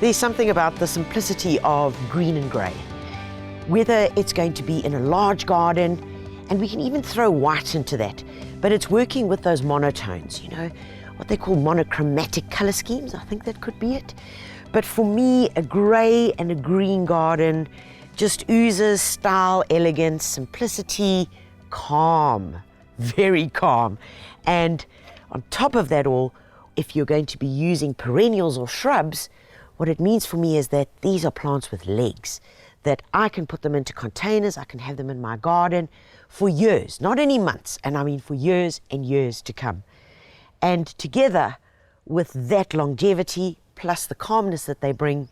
There's something about the simplicity of green and grey. Whether it's going to be in a large garden, and we can even throw white into that, but it's working with those monotones, you know, what they call monochromatic colour schemes. I think that could be it. But for me, a grey and a green garden just oozes style, elegance, simplicity, calm, very calm. And on top of that all, if you're going to be using perennials or shrubs, what it means for me is that these are plants with legs, that I can put them into containers, I can have them in my garden for years, not any months, and I mean for years and years to come. And together with that longevity, plus the calmness that they bring,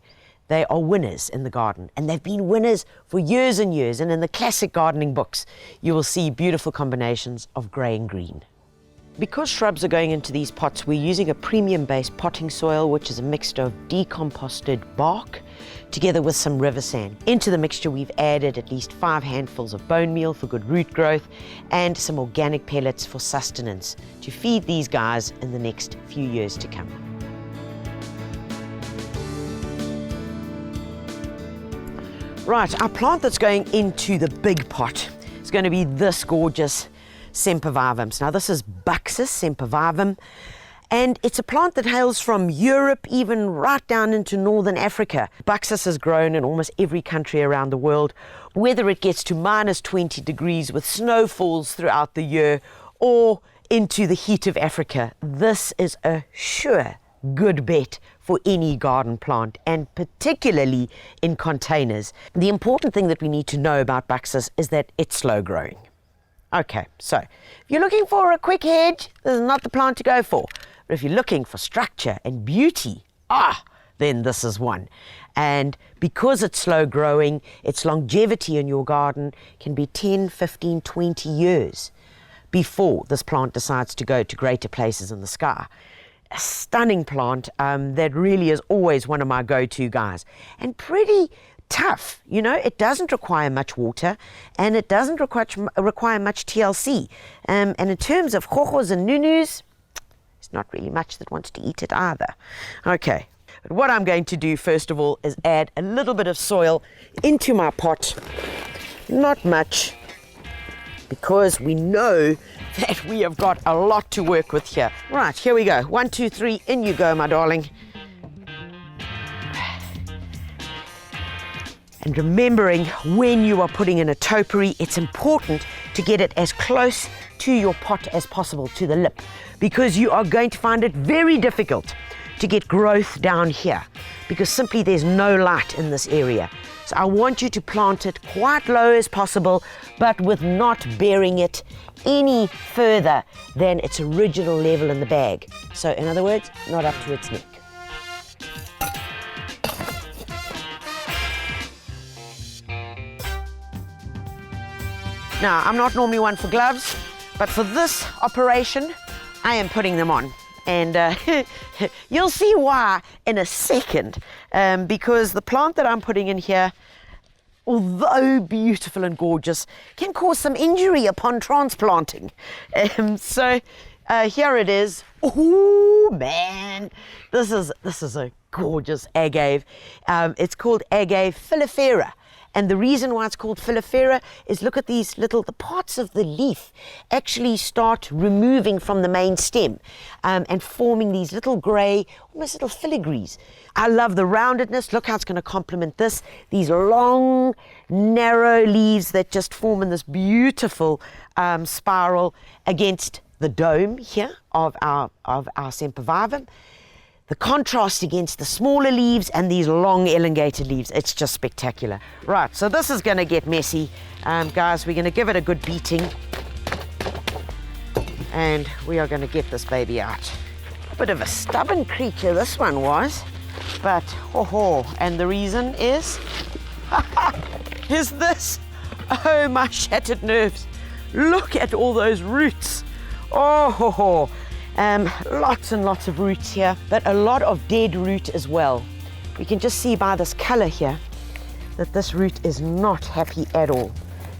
they are winners in the garden. And they've been winners for years and years. And in the classic gardening books, you will see beautiful combinations of grey and green. Because shrubs are going into these pots, we're using a premium-based potting soil, which is a mixture of decomposted bark together with some river sand. Into the mixture, we've added at least 5 handfuls of bone meal for good root growth and some organic pellets for sustenance to feed these guys in the next few years to come. Right, our plant that's going into the big pot is going to be this gorgeous Sempervirens. Now this is Buxus Sempervirens, and it's a plant that hails from Europe, even right down into northern Africa. Buxus has grown in almost every country around the world, whether it gets to minus 20 degrees with snowfalls throughout the year or into the heat of Africa. This is a sure good bet for any garden plant, and particularly in containers. The important thing that we need to know about Buxus is that it's slow growing. Okay, so if you're looking for a quick hedge, this is not the plant to go for. But if you're looking for structure and beauty, then this is one. And because it's slow growing, its longevity in your garden can be 10, 15, 20 years before this plant decides to go to greater places in the sky. A stunning plant that really is always one of my go-to guys. And pretty tough, you know, it doesn't require much water and it doesn't require much TLC. And in terms of jojos and nunus, there's not really much that wants to eat it either. Okay, but what I'm going to do first of all is add a little bit of soil into my pot. Not much, because we know that we have got a lot to work with here. Right, here we go. 1, 2, 3, in you go, my darling. And remembering when you are putting in a topiary, it's important to get it as close to your pot as possible, to the lip, because you are going to find it very difficult to get growth down here, because simply there's no light in this area. So I want you to plant it quite low as possible, but with not bearing it any further than its original level in the bag. So in other words, not up to its neck. Now, I'm not normally one for gloves, but for this operation, I am putting them on. And you'll see why in a second, because the plant that I'm putting in here, although beautiful and gorgeous, can cause some injury upon transplanting. So here it is. Oh man, this is a gorgeous agave. It's called Agave Filifera. And the reason why it's called Filifera is, look at these the parts of the leaf actually start removing from the main stem and forming these little grey, almost little filigrees. I love the roundedness. Look how it's going to complement this. These long, narrow leaves that just form in this beautiful spiral against the dome here of our Sempervirens. The contrast against the smaller leaves and these long elongated leaves, it's just spectacular. Right, so this is going to get messy. Guys, we're going to give it a good beating. And we are going to get this baby out. A bit of a stubborn creature this one was. But, and the reason is this. Oh, my shattered nerves. Look at all those roots. Lots and lots of roots here, but a lot of dead root as well. You can just see by this color here that this root is not happy at all.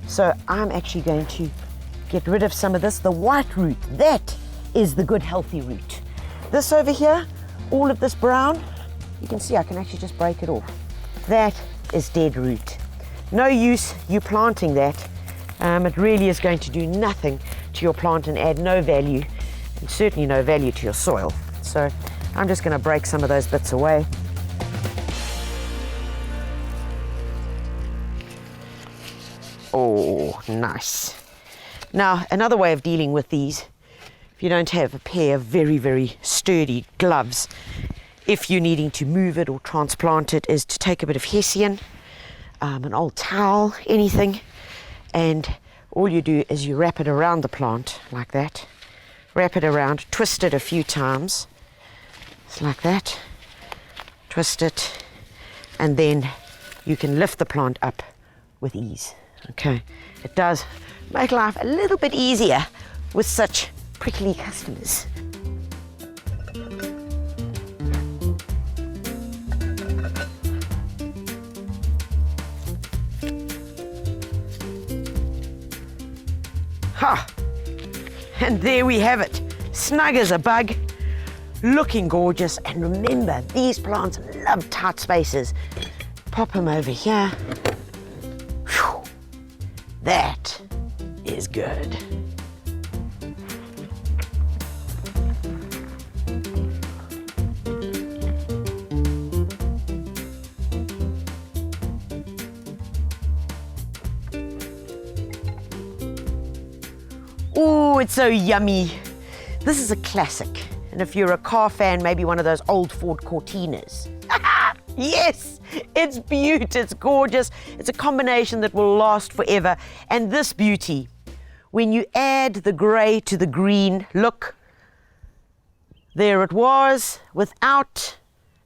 So I'm actually going to get rid of some of this. The white root, that is the good healthy root. This over here, all of this brown, you can see I can actually just break it off. That is dead root. No use you planting that. It really is going to do nothing to your plant and add no value, and certainly no value to your soil. So I'm just going to break some of those bits away. Oh, nice. Now, another way of dealing with these, if you don't have a pair of very, very sturdy gloves, if you're needing to move it or transplant it, is to take a bit of hessian, an old towel, anything, and all you do is you wrap it around the plant like that. Wrap it around, twist it a few times, just like that. Twist it, and then you can lift the plant up with ease. Okay, it does make life a little bit easier with such prickly customers. Ha! And there we have it, snug as a bug, looking gorgeous. And remember, these plants love tight spaces. Pop them over here. Whew. That is good. Oh, it's so yummy. This is a classic. And if you're a car fan, maybe one of those old Ford Cortinas. Yes, it's beautiful, it's gorgeous. It's a combination that will last forever. And this beauty, when you add the grey to the green, look, there it was, without,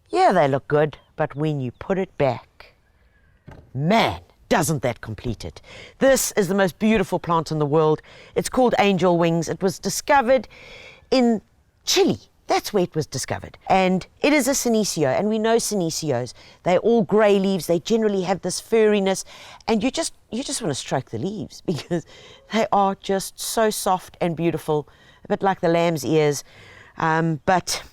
yeah, they look good, but when you put it back, man, doesn't that complete it? This is the most beautiful plant in the world. It's called angel wings. It was discovered in Chile. That's where it was discovered. And it is a Senecio, and we know Senecios. They're all grey leaves. They generally have this furriness, and you just want to stroke the leaves because they are just so soft and beautiful, a bit like the lamb's ears. But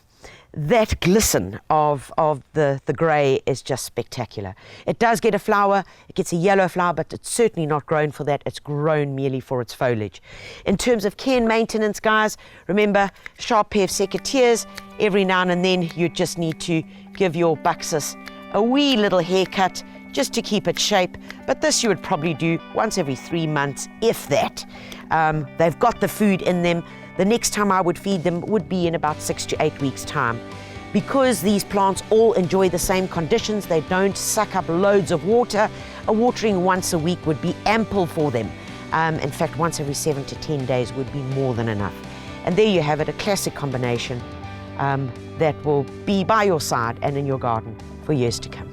that glisten of the grey is just spectacular. It does get a flower, it gets a yellow flower, but it's certainly not grown for that. It's grown merely for its foliage. In terms of care and maintenance, guys, remember, sharp pair of secateurs. Every now and then you just need to give your Buxus a wee little haircut just to keep its shape, but this you would probably do once every 3 months, if that. They've got the food in them. The next time I would feed them would be in about 6 to 8 weeks' time. Because these plants all enjoy the same conditions, they don't suck up loads of water, a watering once a week would be ample for them. In fact, once every 7 to 10 days would be more than enough. And there you have it, a classic combination that will be by your side and in your garden for years to come.